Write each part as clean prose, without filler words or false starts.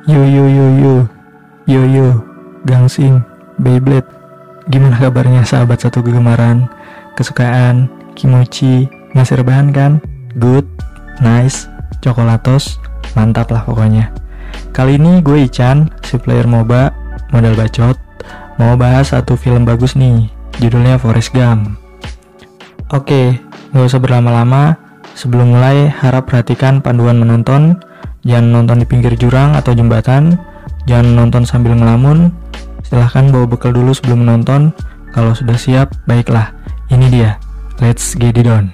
Yo yo yo yo yo yo Gangsing Beyblade. Gimana kabarnya sahabat satu kegemaran, kesukaan, kimochi? Masih rebahan kan? Good, nice, coklatos, mantap lah pokoknya. Kali ini gue Ican, si player MOBA, modal bacot, mau bahas satu film bagus nih, judulnya Forrest Gump. Oke, gak usah berlama-lama. Sebelum mulai, harap perhatikan panduan menonton. Jangan nonton di pinggir jurang atau jembatan. Jangan nonton sambil ngelamun. Silahkan bawa bekal dulu sebelum menonton. Kalau sudah siap, baiklah. Ini dia. Let's get it on.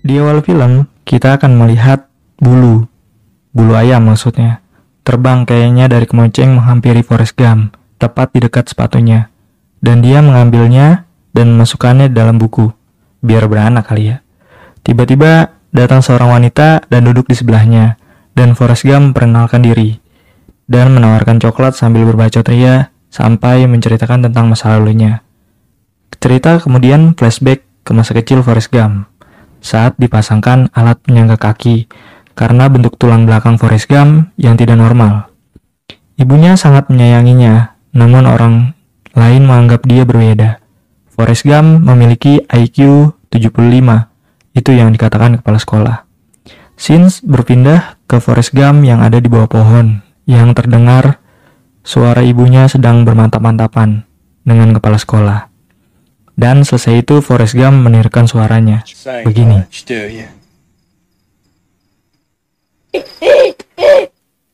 Di awal film, kita akan melihat bulu ayam maksudnya, terbang kayaknya dari kemonceng menghampiri Forrest Gump, tepat di dekat sepatunya. Dan dia mengambilnya dan memasukkannya dalam buku, biar beranak kali ya. Tiba-tiba datang seorang wanita dan duduk di sebelahnya, dan Forrest Gump memperkenalkan diri, dan menawarkan coklat sambil berbacot ria, sampai menceritakan tentang masa lalunya. Cerita kemudian flashback ke masa kecil Forrest Gump, saat dipasangkan alat penyangga kaki karena bentuk tulang belakang Forrest Gump yang tidak normal. Ibunya sangat menyayanginya, namun orang lain menganggap dia berbeda. Forrest Gump memiliki IQ 75, itu yang dikatakan kepala sekolah. Scenes berpindah ke Forrest Gump yang ada di bawah pohon, yang terdengar suara ibunya sedang bermantap-mantapan dengan kepala sekolah. Dan selesai itu Forrest Gump menirukan suaranya begini.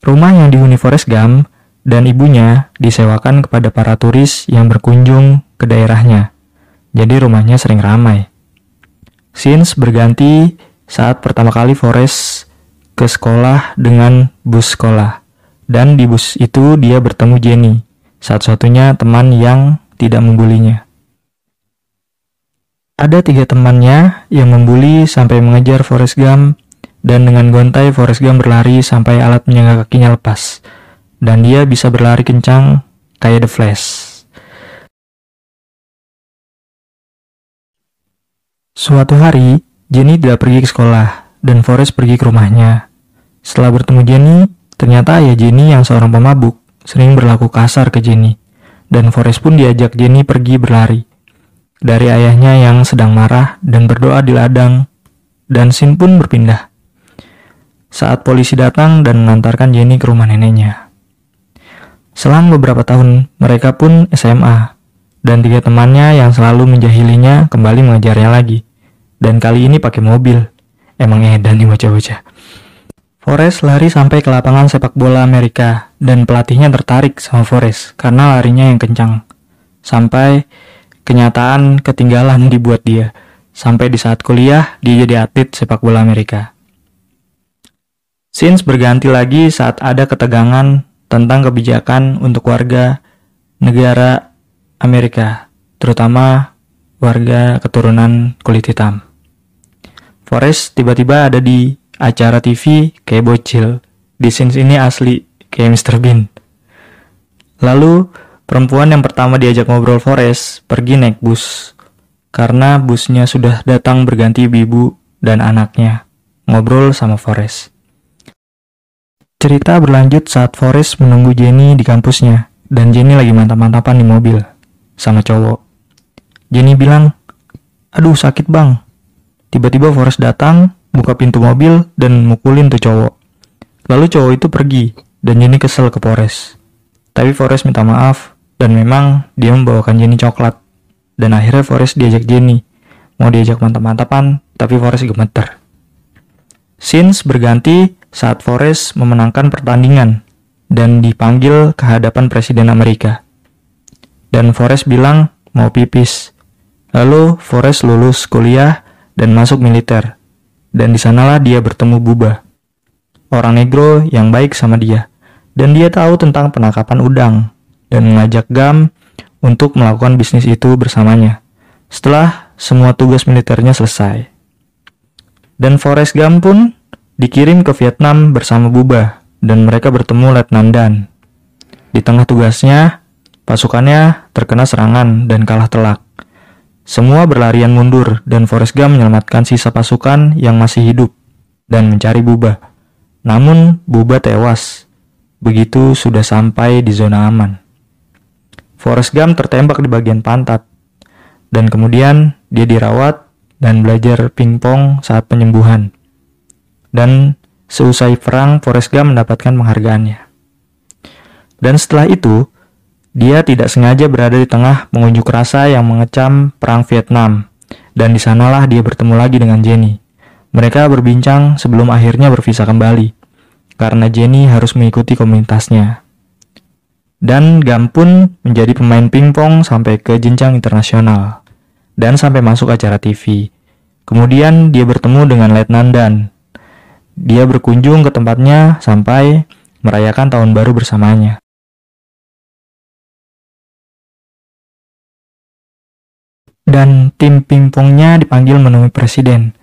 Rumah yang dihuni Forrest Gump dan ibunya disewakan kepada para turis yang berkunjung ke daerahnya. Jadi rumahnya sering ramai. Scenes berganti saat pertama kali Forrest ke sekolah dengan bus sekolah. Dan di bus itu dia bertemu Jenny, satu-satunya teman yang tidak membulinya. Ada 3 temannya yang membuli sampai mengejar Forrest Gump, dan dengan gontai Forrest Gump berlari sampai alat penyangga kakinya lepas, dan dia bisa berlari kencang kayak The Flash. Suatu hari, Jenny tidak pergi ke sekolah, dan Forrest pergi ke rumahnya. Setelah bertemu Jenny, ternyata ayah Jenny yang seorang pemabuk sering berlaku kasar ke Jenny, dan Forrest pun diajak Jenny pergi berlari dari ayahnya yang sedang marah dan berdoa di ladang, dan scene pun berpindah saat polisi datang dan mengantarkan Jenny ke rumah neneknya. Selang beberapa tahun, mereka pun SMA, dan 3 temannya yang selalu menjahilinya kembali mengejarnya lagi, dan kali ini pakai mobil. Emang edan nih bocah-bocah. Forrest lari sampai ke lapangan sepak bola Amerika, dan pelatihnya tertarik sama Forrest karena larinya yang kencang. Sampai kenyataan ketinggalan dibuat dia. Sampai di saat kuliah, dia jadi atlet sepak bola Amerika. Scenes berganti lagi saat ada ketegangan tentang kebijakan untuk warga negara Amerika, terutama warga keturunan kulit hitam. Forrest tiba-tiba ada di acara TV kayak bocil. Di scenes ini asli kayak Mr. Bean. Lalu perempuan yang pertama diajak ngobrol Forrest pergi naik bus, karena busnya sudah datang berganti ibu dan anaknya ngobrol sama Forrest. Cerita berlanjut saat Forrest menunggu Jenny di kampusnya, dan Jenny lagi mantap-mantapan di mobil sama cowok. Jenny bilang, "Aduh sakit bang." Tiba-tiba Forrest datang, buka pintu mobil dan mukulin tuh cowok. Lalu cowok itu pergi, dan Jenny kesel ke Forrest. Tapi Forrest minta maaf, dan memang dia membawakan Jenny coklat. Dan akhirnya Forrest diajak Jenny. Mau diajak mantap-mantapan, tapi Forrest gemeter. Scenes berganti saat Forrest memenangkan pertandingan dan dipanggil ke hadapan Presiden Amerika. Dan Forrest bilang mau pipis. Lalu Forrest lulus kuliah dan masuk militer. Dan di sanalah dia bertemu Bubba, orang negro yang baik sama dia. Dan dia tahu tentang penangkapan udang dan mengajak Gump untuk melakukan bisnis itu bersamanya. Setelah semua tugas militernya selesai. Dan Forrest Gump pun dikirim ke Vietnam bersama Bubba dan mereka bertemu Letnan Dan. Di tengah tugasnya, pasukannya terkena serangan dan kalah telak. Semua berlarian mundur dan Forrest Gump menyelamatkan sisa pasukan yang masih hidup dan mencari Bubba. Namun Bubba tewas. Begitu sudah sampai di zona aman. Forrest Gump tertembak di bagian pantat dan kemudian dia dirawat dan belajar pingpong saat penyembuhan. Dan seusai perang Forrest Gump mendapatkan penghargaannya. Dan setelah itu, dia tidak sengaja berada di tengah pengunjuk rasa yang mengecam perang Vietnam, dan di sanalah dia bertemu lagi dengan Jenny. Mereka berbincang sebelum akhirnya berpisah kembali, karena Jenny harus mengikuti komunitasnya. Dan Gump pun menjadi pemain pingpong sampai ke jenjang internasional, dan sampai masuk acara TV. Kemudian dia bertemu dengan Letnan Dan. Dia berkunjung ke tempatnya sampai merayakan tahun baru bersamanya. Dan tim pingpongnya dipanggil menemui presiden.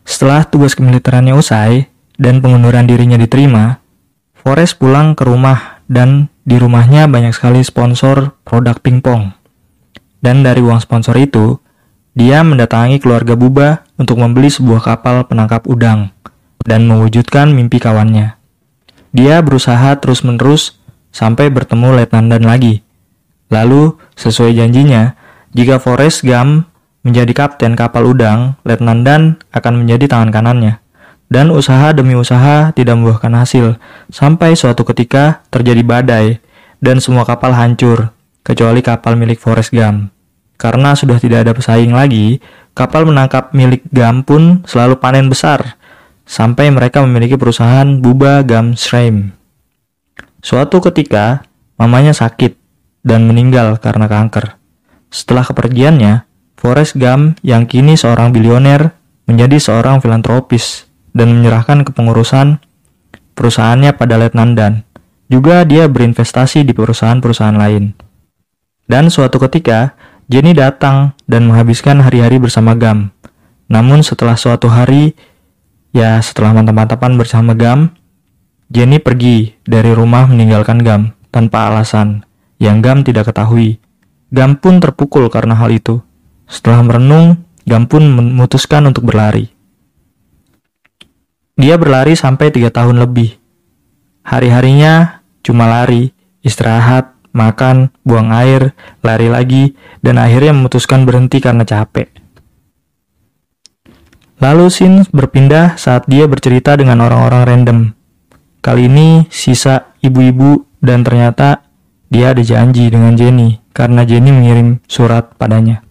Setelah tugas kemiliterannya usai dan pengunduran dirinya diterima, Forrest pulang ke rumah dan di rumahnya banyak sekali sponsor produk pingpong. Dan dari uang sponsor itu, dia mendatangi keluarga Bubba untuk membeli sebuah kapal penangkap udang dan mewujudkan mimpi kawannya. Dia berusaha terus-menerus sampai bertemu Letnan Dan lagi. Lalu, sesuai janjinya, jika Forrest Gump menjadi kapten kapal udang, Letnan Dan akan menjadi tangan kanannya. Dan usaha demi usaha tidak membuahkan hasil, sampai suatu ketika terjadi badai, dan semua kapal hancur, kecuali kapal milik Forrest Gump. Karena sudah tidak ada pesaing lagi, kapal menangkap milik Gump pun selalu panen besar, sampai mereka memiliki perusahaan Bubba Gump Shrimp. Suatu ketika, mamanya sakit dan meninggal karena kanker. Setelah kepergiannya, Forrest Gump yang kini seorang bilioner menjadi seorang filantropis dan menyerahkan kepengurusan perusahaannya pada Letnan Dan. Juga dia berinvestasi di perusahaan-perusahaan lain. Dan suatu ketika, Jenny datang dan menghabiskan hari-hari bersama Gump. Namun setelah suatu hari, setelah mantap-mantapan bersama Gump, Jenny pergi dari rumah meninggalkan Gump tanpa alasan yang Gump tidak ketahui. Gump pun terpukul karena hal itu. Setelah merenung, Gump pun memutuskan untuk berlari. Dia berlari sampai 3 tahun lebih. Hari-harinya cuma lari, istirahat, makan, buang air, lari lagi, dan akhirnya memutuskan berhenti karena capek. Lalu scene berpindah saat dia bercerita dengan orang-orang random. Kali ini sisa ibu-ibu dan ternyata dia ada janji dengan Jenny karena Jenny mengirim surat padanya.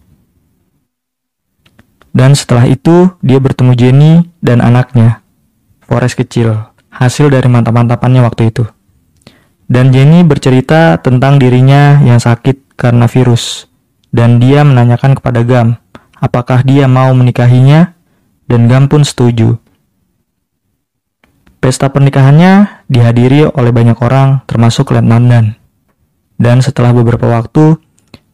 Dan setelah itu dia bertemu Jenny dan anaknya, Forrest kecil, hasil dari mantap-mantapannya waktu itu. Dan Jenny bercerita tentang dirinya yang sakit karena virus. Dan dia menanyakan kepada Gump apakah dia mau menikahinya, dan Gump pun setuju. Pesta pernikahannya dihadiri oleh banyak orang termasuk Letnan Dan. Dan setelah beberapa waktu,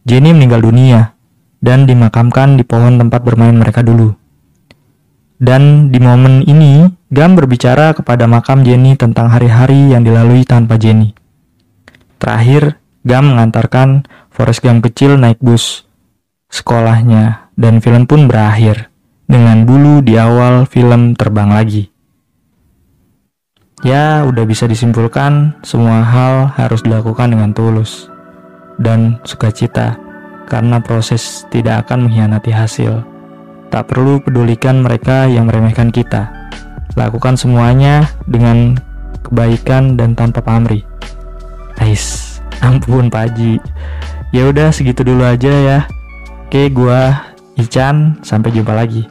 Jenny meninggal dunia dan dimakamkan di pohon tempat bermain mereka dulu. Dan di momen ini, Gump berbicara kepada makam Jenny tentang hari-hari yang dilalui tanpa Jenny. Terakhir, Gump mengantarkan Forrest Gump kecil naik bus sekolahnya dan film pun berakhir dengan bulu di awal film terbang lagi. Ya, udah bisa disimpulkan semua hal harus dilakukan dengan tulus dan sukacita karena proses tidak akan mengkhianati hasil. Tak perlu pedulikan mereka yang meremehkan kita. Lakukan semuanya dengan kebaikan dan tanpa pamrih. Ais, ampun Pak Haji. Ya udah segitu dulu aja ya. Oke, gua Ican, sampai jumpa lagi.